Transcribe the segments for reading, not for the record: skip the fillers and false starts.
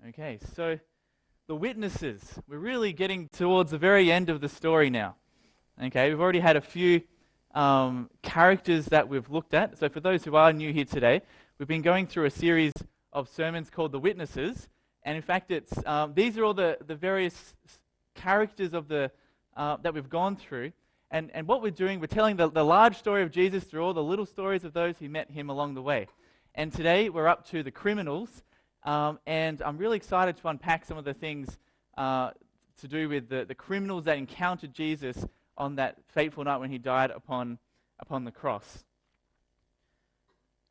Okay, so the witnesses. We're really getting towards the very end of the story now. Okay, we've already had a few characters that we've looked at. So for those who are new here today, we've been going through a series of sermons called The Witnesses. And in fact, these are all the various characters of that we've gone through. And what we're doing, we're telling the large story of Jesus through all the little stories of those who met him along the way. And today we're up to the criminals. And I'm really excited to unpack some of the things to do with the criminals that encountered Jesus on that fateful night when he died upon the cross.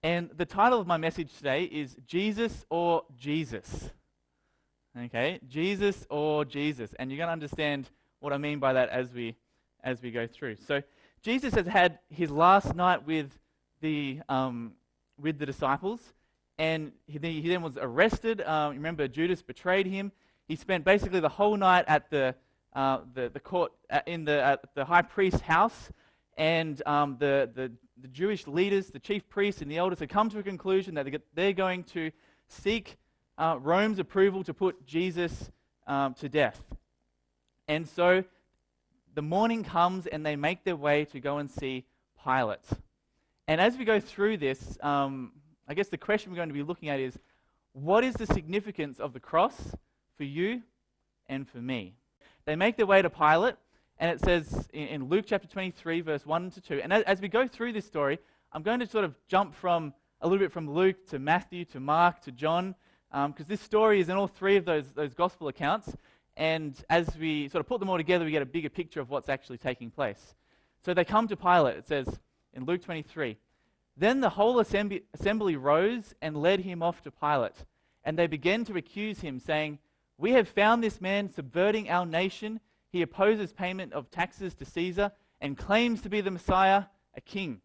And the title of my message today is Jesus or Jesus. Okay, Jesus or Jesus. And you're going to understand what I mean by that as we go through. So Jesus has had his last night with the disciples. And he then was arrested. Remember, Judas betrayed him. He spent basically the whole night at the court in the high priest's house, and the Jewish leaders, the chief priests and the elders, had come to a conclusion that they're going to seek Rome's approval to put Jesus to death. And so the morning comes, and they make their way to go and see Pilate. And as we go through this, I guess the question we're going to be looking at is, what is the significance of the cross for you and for me? They make their way to Pilate, and it says in Luke chapter 23, verse 1 to 2, and as we go through this story, I'm going to sort of jump a little bit from Luke to Matthew to Mark to John, because this story is in all three of those gospel accounts, and as we sort of put them all together, we get a bigger picture of what's actually taking place. So they come to Pilate, it says in Luke 23, "Then the whole assembly rose and led him off to Pilate. And they began to accuse him, saying, 'We have found this man subverting our nation. He opposes payment of taxes to Caesar and claims to be the Messiah, a king.'"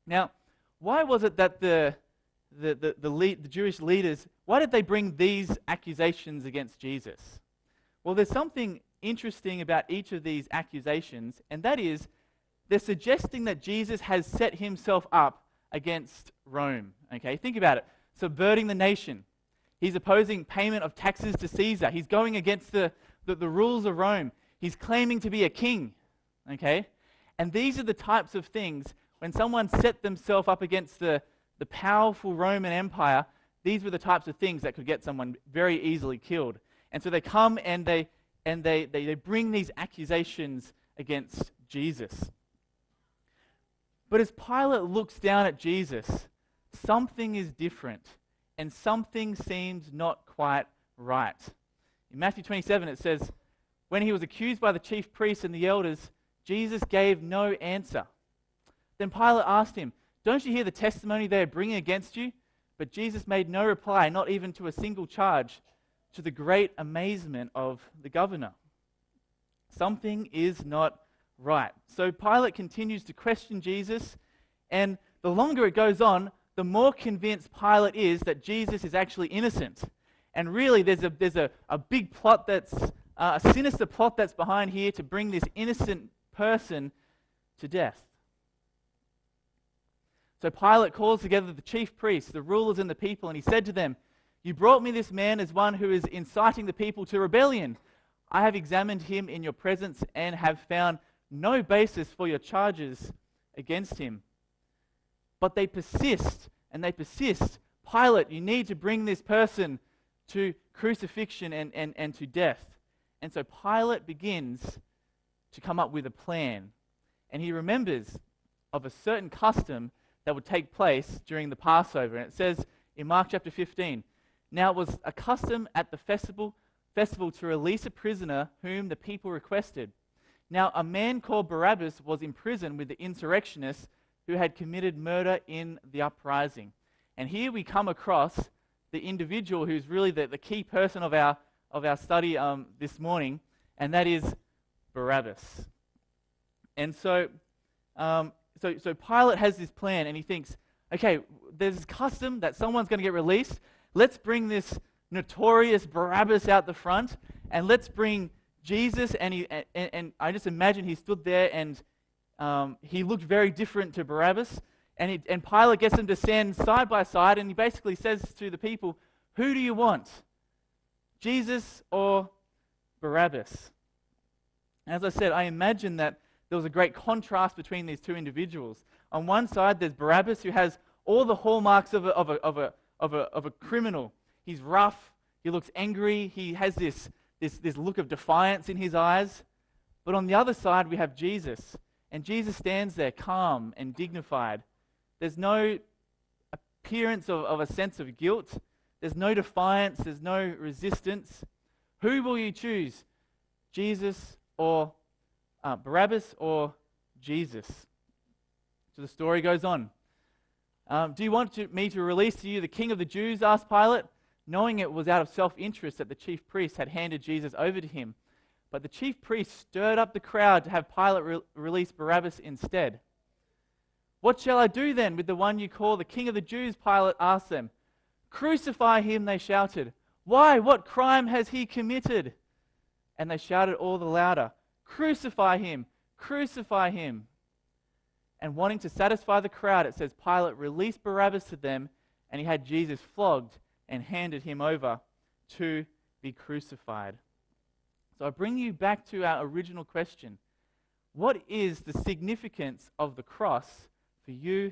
Now, why was it that the Jewish leaders, why did they bring these accusations against Jesus? Well, there's something interesting about each of these accusations, and that is, they're suggesting that Jesus has set himself up against Rome. Okay, think about it. Subverting the nation. He's opposing payment of taxes to Caesar. He's going against the rules of Rome. He's claiming to be a king. Okay? And these are the types of things, when someone set themselves up against the powerful Roman Empire, these were the types of things that could get someone very easily killed. And so they come and they bring these accusations against Jesus. But as Pilate looks down at Jesus, something is different, and something seems not quite right. In Matthew 27, it says, "When he was accused by the chief priests and the elders, Jesus gave no answer. Then Pilate asked him, 'Don't you hear the testimony they are bringing against you?' But Jesus made no reply, not even to a single charge, to the great amazement of the governor." Something is not right. So Pilate continues to question Jesus, and the longer it goes on, the more convinced Pilate is that Jesus is actually innocent. And really, there's a big plot a sinister plot that's behind here to bring this innocent person to death. So Pilate calls together the chief priests, the rulers, and the people, and he said to them, "You brought me this man as one who is inciting the people to rebellion. I have examined him in your presence and have found no basis for your charges against him." But they persist, and they persist. "Pilate, you need to bring this person to crucifixion and to death." And so Pilate begins to come up with a plan. And he remembers of a certain custom that would take place during the Passover. And it says in Mark chapter 15, "Now it was a custom at the festival to release a prisoner whom the people requested. Now a man called Barabbas was in prison with the insurrectionists who had committed murder in the uprising." And here we come across the individual who's really the key person of our study this morning, and that is Barabbas. And so Pilate has this plan, and he thinks, okay, there's this custom that someone's going to get released. Let's bring this notorious Barabbas out the front, and let's bring Jesus. And I just imagine he stood there, and he looked very different to Barabbas. And Pilate gets them to stand side by side, and he basically says to the people, "Who do you want? Jesus or Barabbas? As I said, I imagine that there was a great contrast between these two individuals. On one side, there's Barabbas, who has all the hallmarks of a criminal. He's rough, he looks angry, he has this look of defiance in his eyes. But on the other side, we have Jesus. And Jesus stands there calm and dignified. There's no appearance of a sense of guilt. There's no defiance. There's no resistance. Who will you choose? Jesus or Barabbas or Jesus? So the story goes on. Do you want me to release to you the king of the Jews? Asked Pilate, knowing it was out of self-interest that the chief priests had handed Jesus over to him. But the chief priests stirred up the crowd to have Pilate release Barabbas instead. What shall I do then with the one you call the king of the Jews? Pilate asked them. Crucify him, they shouted. Why? What crime has he committed? And they shouted all the louder, Crucify him! Crucify him! And wanting to satisfy the crowd, it says Pilate released Barabbas to them, and he had Jesus flogged and handed him over to be crucified. So I bring you back to our original question. What is the significance of the cross for you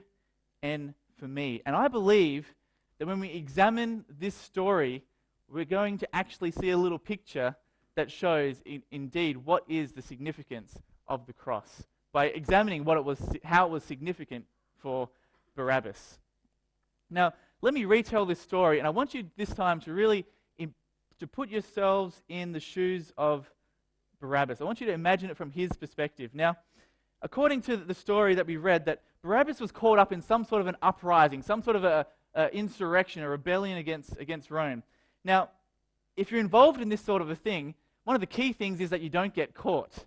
and for me? And I believe that when we examine this story, we're going to actually see a little picture that shows indeed what is the significance of the cross by examining how it was significant for Barabbas. Now, let me retell this story, and I want you this time to really to put yourselves in the shoes of Barabbas. I want you to imagine it from his perspective. Now, according to the story that we read, that Barabbas was caught up in some sort of an uprising, some sort of a insurrection, a rebellion against Rome. Now, if you're involved in this sort of a thing, one of the key things is that you don't get caught.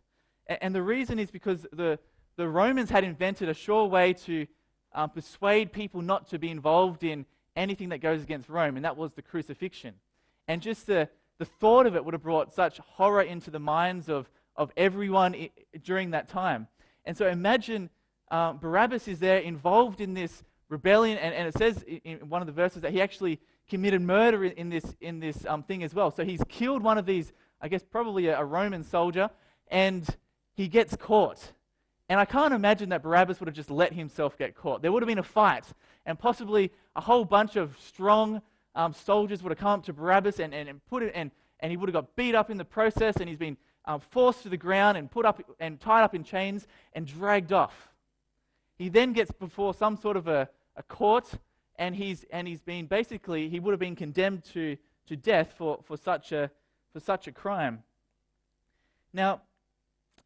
And the reason is because the Romans had invented a sure way to persuade people not to be involved in anything that goes against Rome, and that was the crucifixion. And just the thought of it would have brought such horror into the minds of everyone during that time. And so imagine Barabbas is there involved in this rebellion, and it says in one of the verses that he actually committed murder in this thing as well. So he's killed one of these, I guess probably a Roman soldier, and he gets caught. And I can't imagine that Barabbas would have just let himself get caught. There would have been a fight, and possibly a whole bunch of strong soldiers would have come up to Barabbas and put it, and he would have got beat up in the process, and he's been forced to the ground and put up and tied up in chains and dragged off. He then gets before some sort of a court, and he's been basically, he would have been condemned to death for such a crime. Now,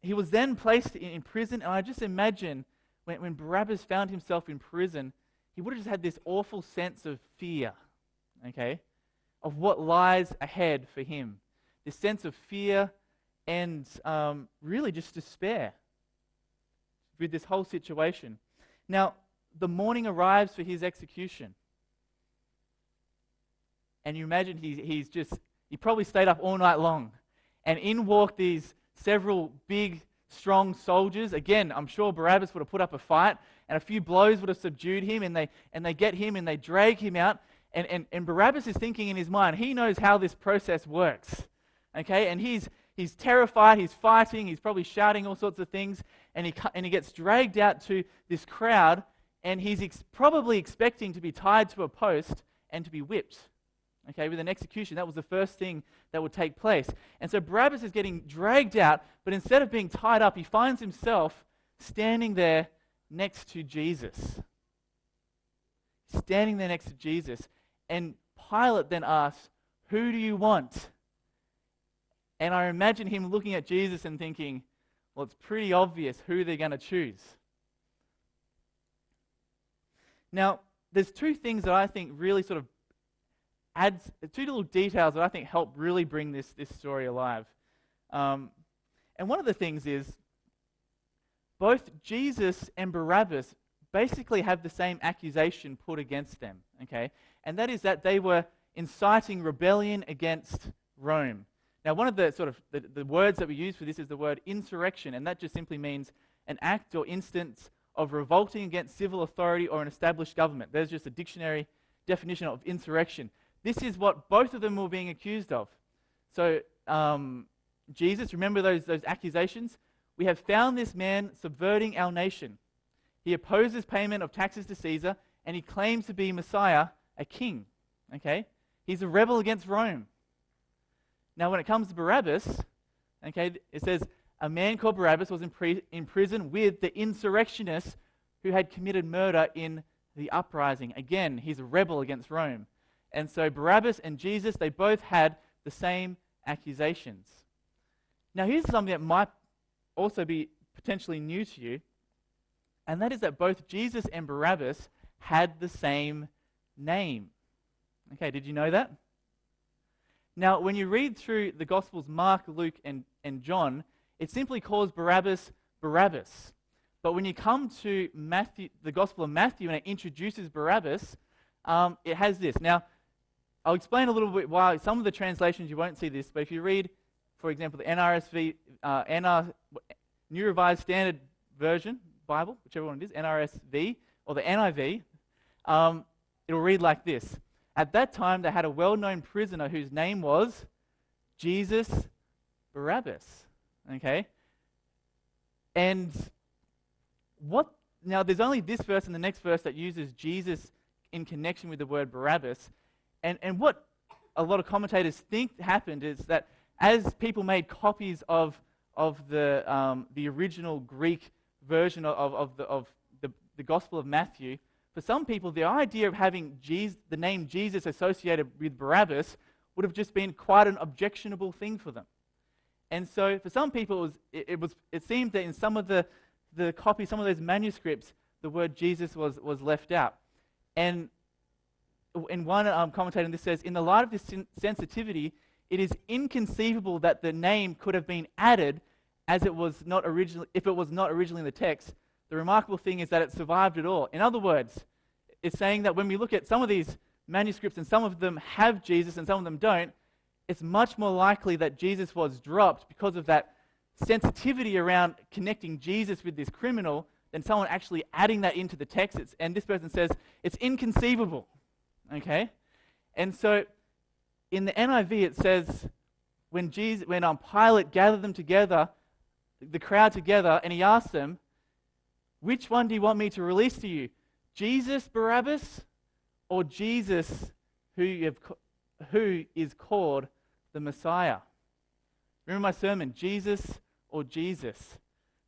he was then placed in prison, and I just imagine when Barabbas found himself in prison, he would have just had this awful sense of fear, okay, of what lies ahead for him. This sense of fear and really just despair with this whole situation. Now, the morning arrives for his execution. And you imagine he probably stayed up all night long. And in walk these several big, strong soldiers. Again, I'm sure Barabbas would have put up a fight, and a few blows would have subdued him, and they get him and they drag him out. And Barabbas is thinking in his mind, he knows how this process works. Okay, and he's terrified, he's fighting, he's probably shouting all sorts of things, and he gets dragged out to this crowd, and he's probably expecting to be tied to a post and to be whipped. Okay, with an execution, that was the first thing that would take place. And so Barabbas is getting dragged out, but instead of being tied up, he finds himself standing there next to Jesus. Standing there next to Jesus. And Pilate then asks, "Who do you want?" And I imagine him looking at Jesus and thinking, well, it's pretty obvious who they're going to choose. Now, there's two things that I think really sort of two little details that I think help really bring this story alive. And one of the things is, both Jesus and Barabbas basically have the same accusation put against them, okay? And that is that they were inciting rebellion against Rome. Now, one of the sort of the words that we use for this is the word insurrection, and that just simply means an act or instance of revolting against civil authority or an established government. There's just a dictionary definition of insurrection. This is what both of them were being accused of. So, Jesus, remember those accusations? We have found this man subverting our nation. He opposes payment of taxes to Caesar, and he claims to be Messiah, a king. Okay? He's a rebel against Rome. Now, when it comes to Barabbas, okay, it says, a man called Barabbas was in prison with the insurrectionists who had committed murder in the uprising. Again, he's a rebel against Rome. And so Barabbas and Jesus, they both had the same accusations. Now, here's something that might also be potentially new to you, and that is that both Jesus and Barabbas had the same name. Okay, did you know that? Now, when you read through the Gospels, Mark, Luke, and John, it simply calls Barabbas, Barabbas. But when you come to Matthew, the Gospel of Matthew, and it introduces Barabbas, it has this. Now, I'll explain a little bit why. Some of the translations you won't see this, but if you read, for example, the NRSV, New Revised Standard Version Bible, whichever one it is, NRSV, or the NIV, it'll read like this. At that time, they had a well-known prisoner whose name was Jesus Barabbas. Okay? And now there's only this verse and the next verse that uses Jesus in connection with the word Barabbas. And what a lot of commentators think happened is that as people made copies of the original Greek version of the Gospel of Matthew, for some people, the idea of having the name Jesus associated with Barabbas would have just been quite an objectionable thing for them. And so for some people, it seemed that in some of the copies, some of those manuscripts, the word Jesus was left out. And in one commentator, this says, in the light of this sensitivity, it is inconceivable that the name could have been added if it was not originally in the text. The remarkable thing is that it survived at all. In other words, it's saying that when we look at some of these manuscripts, and some of them have Jesus and some of them don't, it's much more likely that Jesus was dropped because of that sensitivity around connecting Jesus with this criminal than someone actually adding that into the text. And this person says, it's inconceivable. Okay? And so in the NIV it says, when Pilate gathered them together, the crowd together, and he asked them, which one do you want me to release to you? Jesus, Barabbas, or Jesus who is called the Messiah? Remember my sermon, Jesus or Jesus?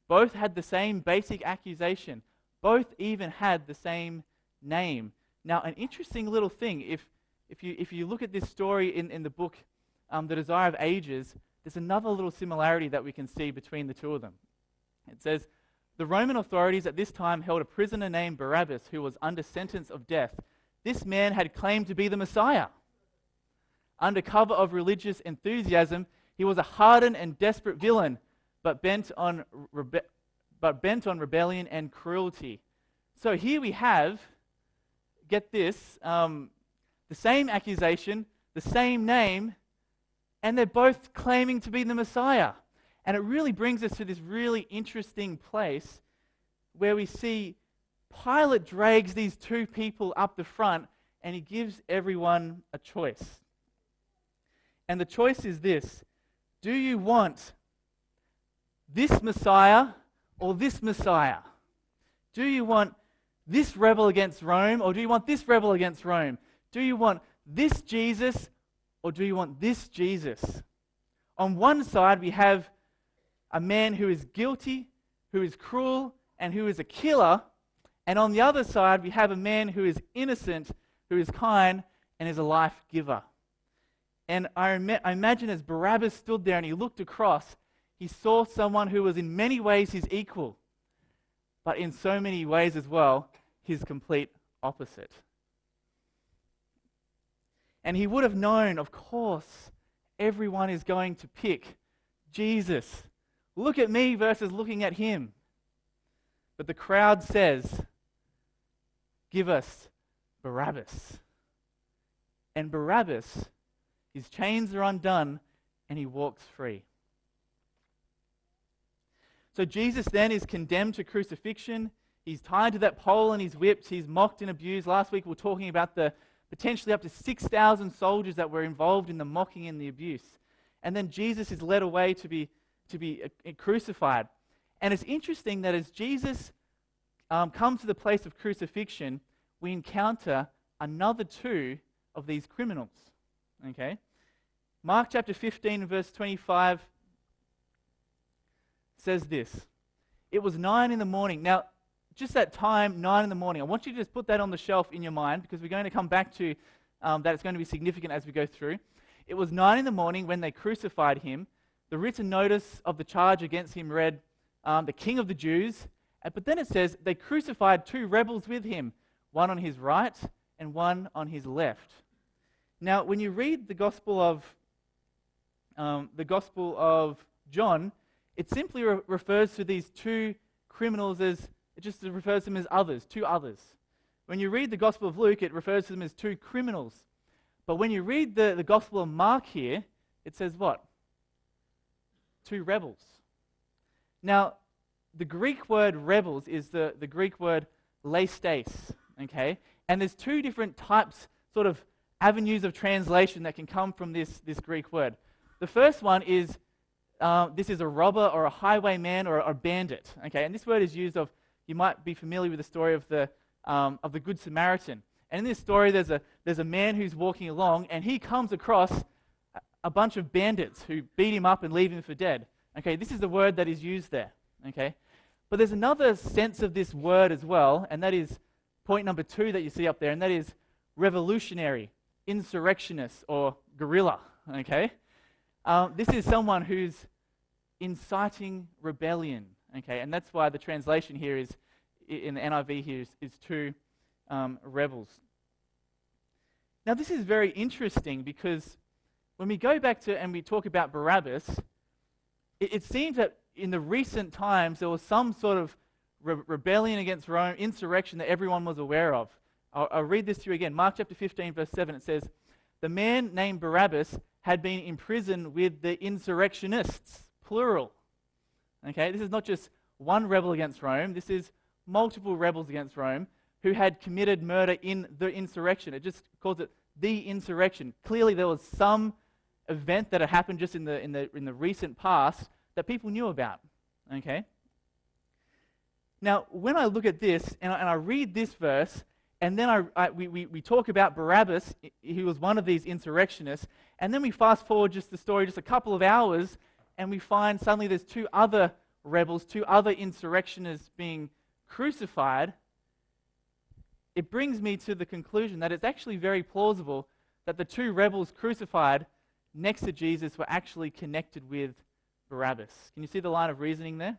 Both had the same basic accusation. Both even had the same name. Now, an interesting little thing, if you look at this story in the book, The Desire of Ages, there's another little similarity that we can see between the two of them. It says, the Roman authorities at this time held a prisoner named Barabbas who was under sentence of death. This man had claimed to be the Messiah. Under cover of religious enthusiasm, he was a hardened and desperate villain, but bent on rebellion and cruelty. So here we have, get this, the same accusation, the same name, and they're both claiming to be the Messiah. And it really brings us to this really interesting place where we see Pilate drags these two people up the front and he gives everyone a choice. And the choice is this: do you want this Messiah or this Messiah? Do you want this rebel against Rome or do you want this rebel against Rome? Do you want this Jesus or do you want this Jesus? On one side we have a man who is guilty, who is cruel, and who is a killer. And on the other side, we have a man who is innocent, who is kind, and is a life giver. And I imagine as Barabbas stood there and he looked across, he saw someone who was in many ways his equal, but in so many ways as well, his complete opposite. And he would have known, of course, everyone is going to pick Jesus. Look at me versus looking at him. But the crowd says, give us Barabbas. And Barabbas, his chains are undone and he walks free. So Jesus then is condemned to crucifixion. He's tied to that pole and he's whipped. He's mocked and abused. Last week we were talking about the potentially up to 6,000 soldiers that were involved in the mocking and the abuse. and then Jesus is led away to be crucified. And it's interesting that as Jesus comes to the place of crucifixion, we encounter another two of these criminals. Okay? Mark chapter 15, verse 25 says this. It was 9 in the morning. Now, just that time, 9 in the morning. I want you to just put that on the shelf in your mind, because we're going to come back to that. It's going to be significant as we go through. It was 9 in the morning when they crucified him. The written notice of the charge against him read, the King of the Jews. But then it says, they crucified 2 rebels with him, one on his right and one on his left. Now, when you read the Gospel of John, it simply refers to these 2 criminals as, it just refers to them as others, 2 others. When you read the Gospel of Luke, it refers to them as 2 criminals. But when you read the Gospel of Mark here, it says what? 2 rebels. Now, the Greek word rebels is the Greek word leistes, okay? And there's 2 different types, sort of avenues of translation that can come from this Greek word. The first one is, this is a robber or a highwayman or a bandit, okay? And this word is used of, you might be familiar with the story of the Good Samaritan. And in this story, there's a man who's walking along, and he comes across a bunch of bandits who beat him up and leave him for dead. Okay, this is the word that is used there. Okay, but there's another sense of this word as well, and that is point number 2 that you see up there, and that is revolutionary, insurrectionist, or guerrilla. Okay, this is someone who's inciting rebellion. Okay, and that's why the translation here is in the NIV here is 2 rebels. Now, this is very interesting because when we go back to and we talk about Barabbas, it seems that in the recent times there was some sort of rebellion against Rome, insurrection that everyone was aware of. I'll read this to you again. Mark chapter 15, verse 7, it says, the man named Barabbas had been imprisoned with the insurrectionists, plural. Okay, this is not just one rebel against Rome, this is multiple rebels against Rome who had committed murder in the insurrection. It just calls it the insurrection. Clearly there was some event that had happened just in the recent past that people knew about. Okay? Now, when I look at this and I read this verse, and then we talk about Barabbas, he was one of these insurrectionists, and then we fast forward just the story just a couple of hours, and we find suddenly there's 2 other rebels, 2 other insurrectionists being crucified. It brings me to the conclusion that it's actually very plausible that the 2 rebels crucified next to Jesus were actually connected with Barabbas. Can you see the line of reasoning there?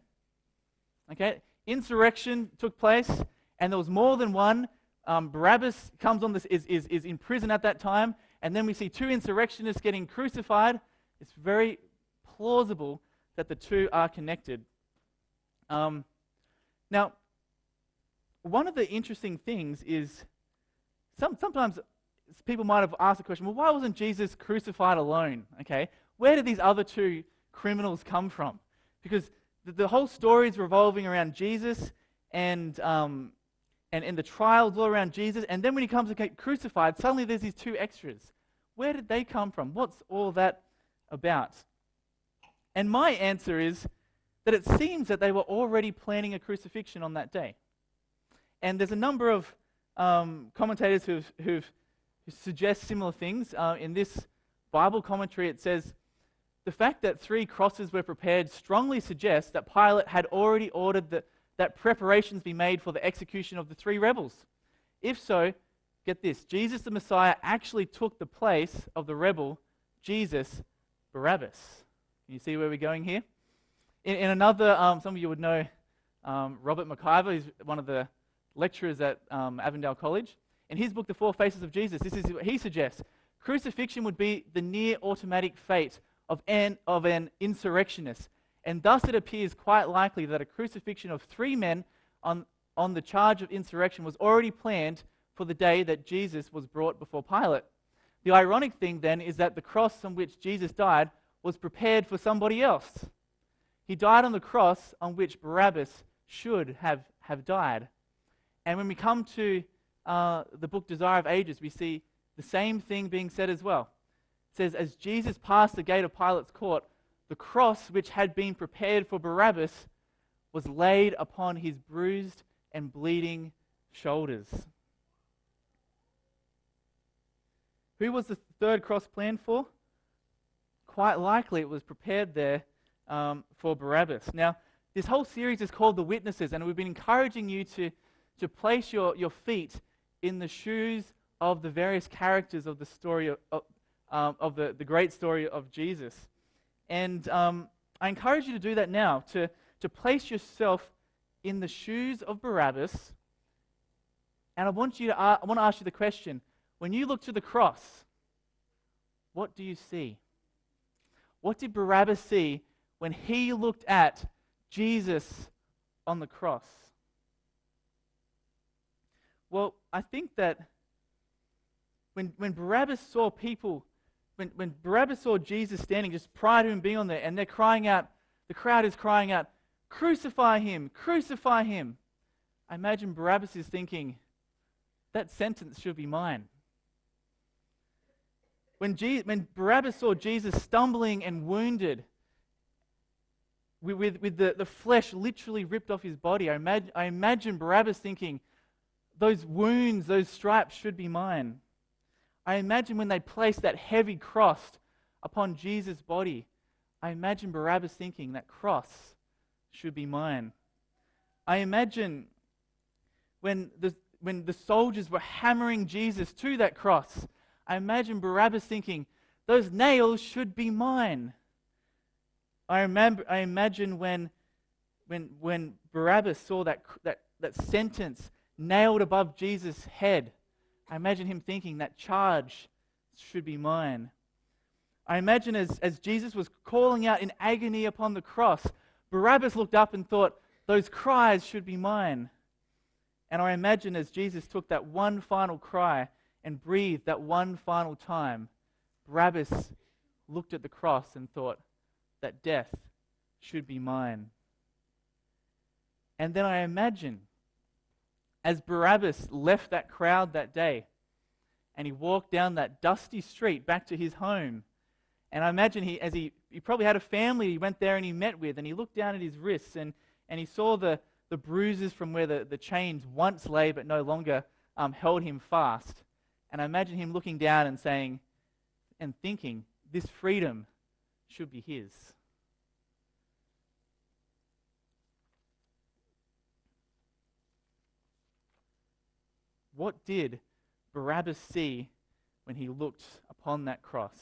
Okay, insurrection took place, and there was more than one. Barabbas comes on this, is in prison at that time, and then we see 2 insurrectionists getting crucified. It's very plausible that the 2 are connected. Now, one of the interesting things is sometimes people might have asked the question, well, why wasn't Jesus crucified alone? Okay, where did these other 2 criminals come from? Because the whole story is revolving around Jesus and the trials all around Jesus, and then when he comes to get crucified, suddenly there's these 2 extras. Where did they come from? What's all that about? And my answer is that it seems that they were already planning a crucifixion on that day. And there's a number of commentators who suggest similar things. In this Bible commentary, it says, the fact that 3 crosses were prepared strongly suggests that Pilate had already ordered that preparations be made for the execution of the 3 rebels. If so, get this, Jesus the Messiah actually took the place of the rebel, Jesus Barabbas. Can you see where we're going here? In another, some of you would know Robert McIver. He's one of the lecturers at Avondale College. In his book, The 4 Faces of Jesus, this is what he suggests. Crucifixion would be the near automatic fate of an insurrectionist. And thus it appears quite likely that a crucifixion of 3 men on the charge of insurrection was already planned for the day that Jesus was brought before Pilate. The ironic thing then is that the cross on which Jesus died was prepared for somebody else. He died on the cross on which Barabbas should have died. And when we come to the book Desire of Ages, we see the same thing being said as well. says, as Jesus passed the gate of Pilate's court, the cross which had been prepared for Barabbas was laid upon his bruised and bleeding shoulders. Who was the third cross planned for? Quite likely it was prepared there for Barabbas. Now, this whole series is called The Witnesses, and we've been encouraging you to place your feet in the shoes of the various characters of the story of the great story of Jesus. And I encourage you to do that now, to place yourself in the shoes of Barabbas. And I want to ask you the question, when you look to the cross, what do you see? What did Barabbas see when he looked at Jesus on the cross? Well, I think that when Barabbas saw people, when Barabbas saw Jesus standing just prior to him being on there, and they're crying out, the crowd is crying out, crucify him, crucify him. I imagine Barabbas is thinking, that sentence should be mine. When Barabbas saw Jesus stumbling and wounded, with the flesh literally ripped off his body, I imagine Barabbas thinking, those wounds, those stripes should be mine. I imagine when they placed that heavy cross upon Jesus' body, I imagine Barabbas thinking, that cross should be mine. I imagine when the soldiers were hammering Jesus to that cross, I imagine Barabbas thinking, those nails should be mine. I imagine when Barabbas saw that sentence nailed above Jesus' head, I imagine him thinking, that charge should be mine. I imagine as Jesus was calling out in agony upon the cross, Barabbas looked up and thought, those cries should be mine. And I imagine as Jesus took that one final cry and breathed that one final time, Barabbas looked at the cross and thought, that death should be mine. And then I imagine as Barabbas left that crowd that day and he walked down that dusty street back to his home, and I imagine he probably had a family he went there and he met with, and he looked down at his wrists and he saw the bruises from where the chains once lay but no longer held him fast. And I imagine him looking down and saying and thinking, this freedom should be his. What did Barabbas see when he looked upon that cross?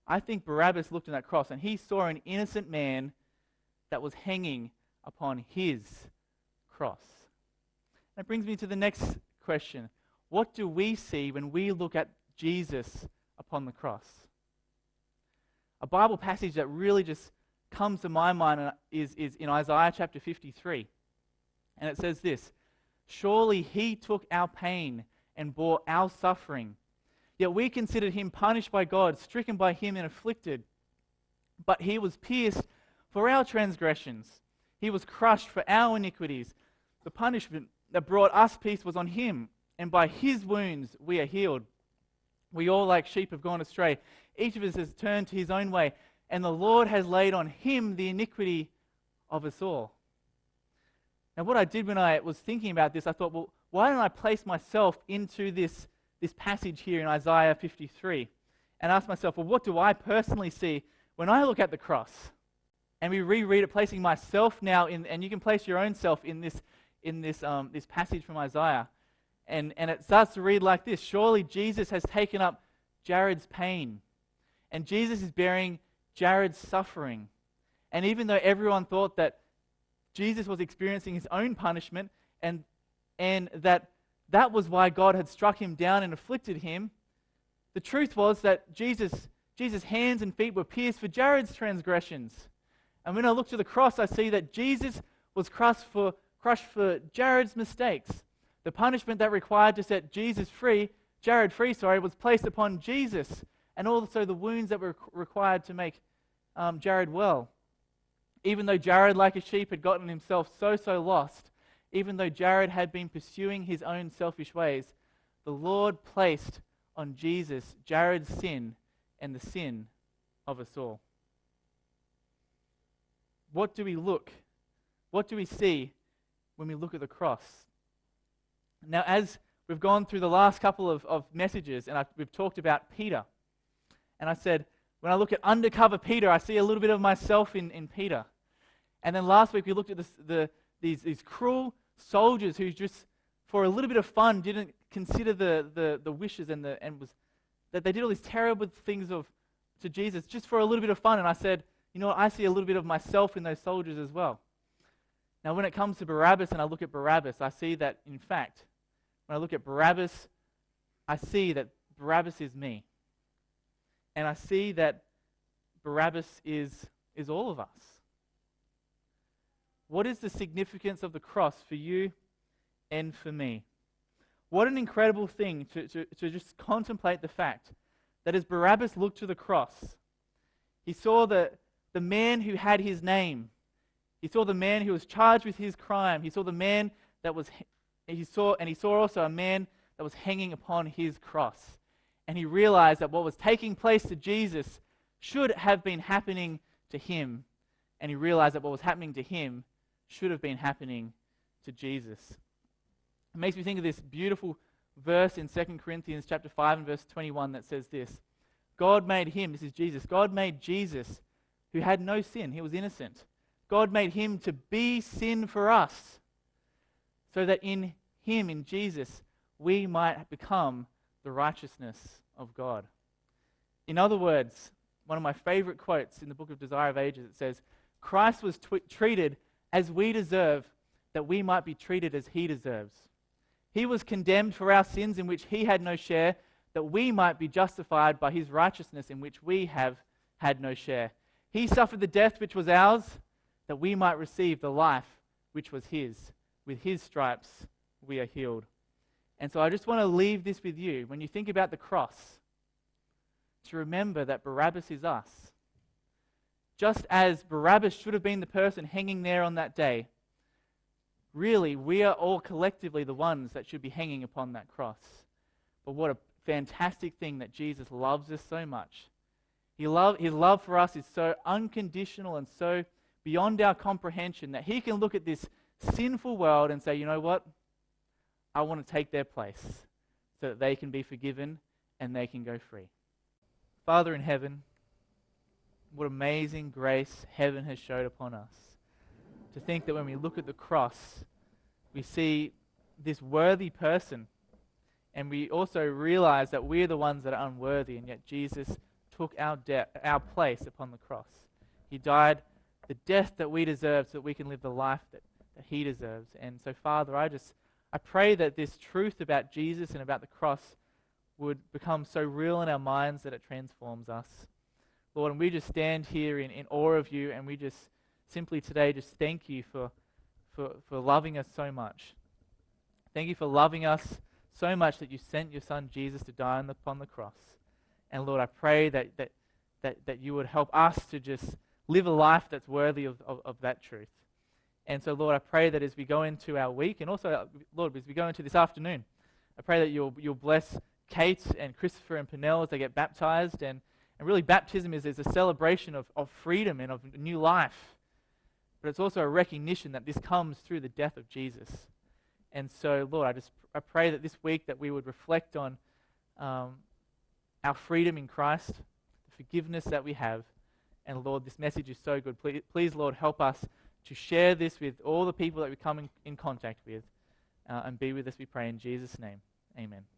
I think Barabbas looked at that cross and he saw an innocent man that was hanging upon his cross. That brings me to the next question. What do we see when we look at Jesus upon the cross? A Bible passage that really just comes to my mind is in Isaiah chapter 53. And it says this, surely he took our pain and bore our suffering. Yet we considered him punished by God, stricken by him and afflicted. But he was pierced for our transgressions. He was crushed for our iniquities. The punishment that brought us peace was on him, and by his wounds we are healed. We all like sheep have gone astray. Each of us has turned to his own way, and the Lord has laid on him the iniquity of us all. Now what I did when I was thinking about this, I thought, well, why don't I place myself into this passage here in Isaiah 53 and ask myself, well, what do I personally see when I look at the cross? And we reread it, placing myself now in, and you can place your own self in this passage from Isaiah. And it starts to read like this, surely Jesus has taken up Jared's pain, and Jesus is bearing Jared's suffering. And even though everyone thought that Jesus was experiencing his own punishment and that was why God had struck him down and afflicted him, the truth was that Jesus' hands and feet were pierced for Jared's transgressions. And when I look to the cross, I see that Jesus was crushed for Jared's mistakes. The punishment that required to set Jared free, was placed upon Jesus, and also the wounds that were required to make Jared well. Even though Jared, like a sheep, had gotten himself so lost, even though Jared had been pursuing his own selfish ways, the Lord placed on Jesus Jared's sin and the sin of us all. What do we see when we look at the cross? Now, as we've gone through the last couple of messages, and we've talked about Peter, and I said, when I look at undercover Peter, I see a little bit of myself in Peter. And then last week we looked at these cruel soldiers who just, for a little bit of fun, didn't consider the wishes and was that they did all these terrible things to Jesus just for a little bit of fun. And I said, you know what, I see a little bit of myself in those soldiers as well. Now, when it comes to Barabbas and I look at Barabbas, I see that, in fact, when I look at Barabbas, I see that Barabbas is me. And I see that Barabbas is all of us. What is the significance of the cross for you and for me? What an incredible thing to just contemplate the fact that as Barabbas looked to the cross, he saw the man who had his name. He saw the man who was charged with his crime. He saw the man he saw also a man that was hanging upon his cross. And he realized that what was taking place to Jesus should have been happening to him. And he realized that what was happening to him should have been happening to Jesus. It makes me think of this beautiful verse in 2 Corinthians chapter 5 and verse 21 that says this. God made him, this is Jesus, God made Jesus who had no sin. He was innocent. God made him to be sin for us so that in him, in Jesus, we might become the righteousness of God. In other words, one of my favorite quotes in the book of Desire of Ages, it says, Christ was treated as we deserve, that we might be treated as he deserves. He was condemned for our sins in which he had no share, that we might be justified by his righteousness in which we have had no share. He suffered the death which was ours, that we might receive the life which was his. With his stripes we are healed. And so I just want to leave this with you. When you think about the cross, to remember that Barabbas is us. Just as Barabbas should have been the person hanging there on that day, really, we are all collectively the ones that should be hanging upon that cross. But what a fantastic thing that Jesus loves us so much. His love for us is so unconditional and so beyond our comprehension that he can look at this sinful world and say, you know what? I want to take their place so that they can be forgiven and they can go free. Father in heaven, what amazing grace heaven has showed upon us. To think that when we look at the cross, we see this worthy person, and we also realize that we're the ones that are unworthy, and yet Jesus took our place upon the cross. He died the death that we deserve so that we can live the life that he deserves. And so, Father, I pray that this truth about Jesus and about the cross would become so real in our minds that it transforms us. Lord, and we just stand here in awe of you, and we just simply today just thank you for loving us so much. Thank you for loving us so much that you sent your son Jesus to die upon the cross. And Lord, I pray that you would help us to just live a life that's worthy of that truth. And so, Lord, I pray that as we go into our week, and also, Lord, as we go into this afternoon, I pray that you'll bless Kate and Christopher and Pernell as they get baptized. And really, baptism is a celebration of freedom and of new life. But it's also a recognition that this comes through the death of Jesus. And so, Lord, I pray that this week that we would reflect on our freedom in Christ, the forgiveness that we have. And Lord, this message is so good. Please, Lord, help us to share this with all the people that we come in contact with, and be with us, we pray in Jesus' name. Amen.